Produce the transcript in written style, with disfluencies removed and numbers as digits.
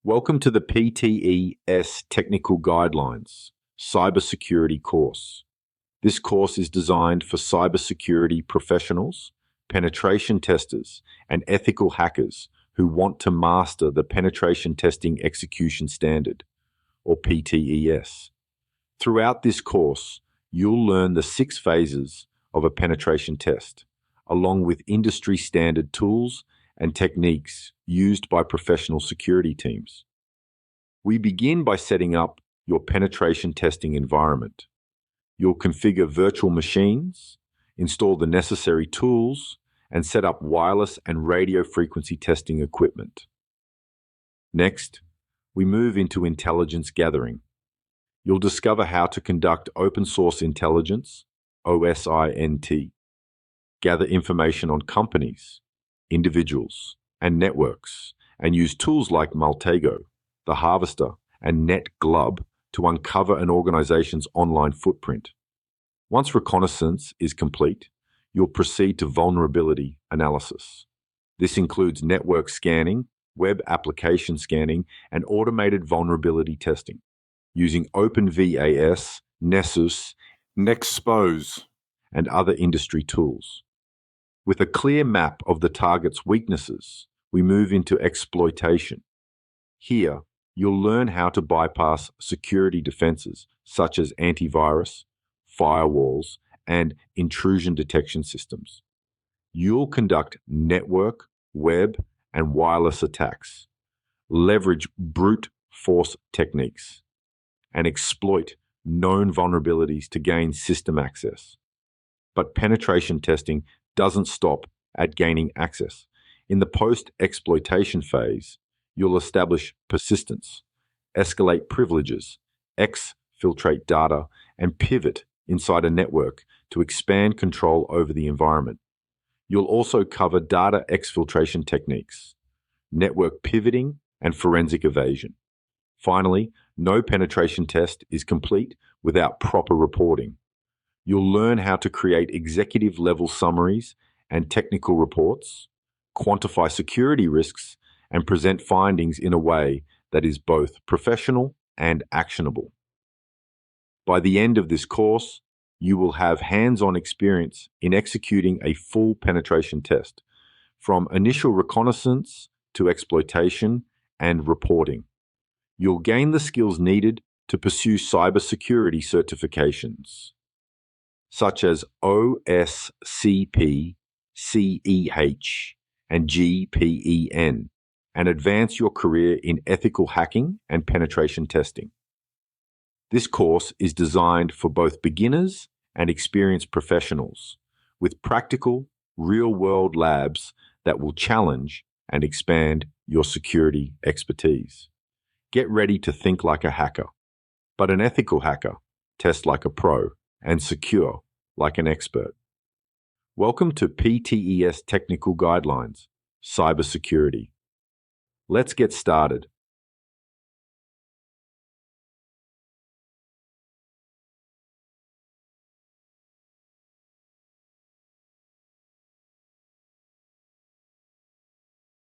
Welcome to the PTES Technical Guidelines Cybersecurity course. This course is designed for cybersecurity professionals, penetration testers, and ethical hackers who want to master the Penetration Testing Execution Standard, or PTES. Throughout this course, you'll learn the 6 phases of a penetration test, along with industry standard tools and techniques used by professional security teams. We begin by setting up your penetration testing environment. You'll configure virtual machines, install the necessary tools, and set up wireless and radio frequency testing equipment. Next, we move into intelligence gathering. You'll discover how to conduct open source intelligence, OSINT, gather information on companies, individuals, and networks, and use tools like Maltego, the Harvester, and NetGlub to uncover an organization's online footprint. Once reconnaissance is complete, you'll proceed to vulnerability analysis. This includes network scanning, web application scanning, and automated vulnerability testing using OpenVAS, Nessus, Nexpose, and other industry tools. With a clear map of the target's weaknesses, we move into exploitation. Here, you'll learn how to bypass security defenses such as antivirus, firewalls, and intrusion detection systems. You'll conduct network, web, and wireless attacks, leverage brute force techniques, and exploit known vulnerabilities to gain system access. But penetration testing doesn't stop at gaining access. In the post-exploitation phase, you'll establish persistence, escalate privileges, exfiltrate data, and pivot inside a network to expand control over the environment. You'll also cover data exfiltration techniques, network pivoting, and forensic evasion. Finally, no penetration test is complete without proper reporting. You'll learn how to create executive-level summaries and technical reports, quantify security risks, and present findings in a way that is both professional and actionable. By the end of this course, you will have hands-on experience in executing a full penetration test, from initial reconnaissance to exploitation and reporting. You'll gain the skills needed to pursue cybersecurity certifications, such as OSCP, CEH, and GPEN, and advance your career in ethical hacking and penetration testing. This course is designed for both beginners and experienced professionals, with practical, real-world labs that will challenge and expand your security expertise. Get ready to think like a hacker, but an ethical hacker, test like a pro, and secure like an expert. Welcome to PTES Technical Guidelines, Cybersecurity. Let's get started.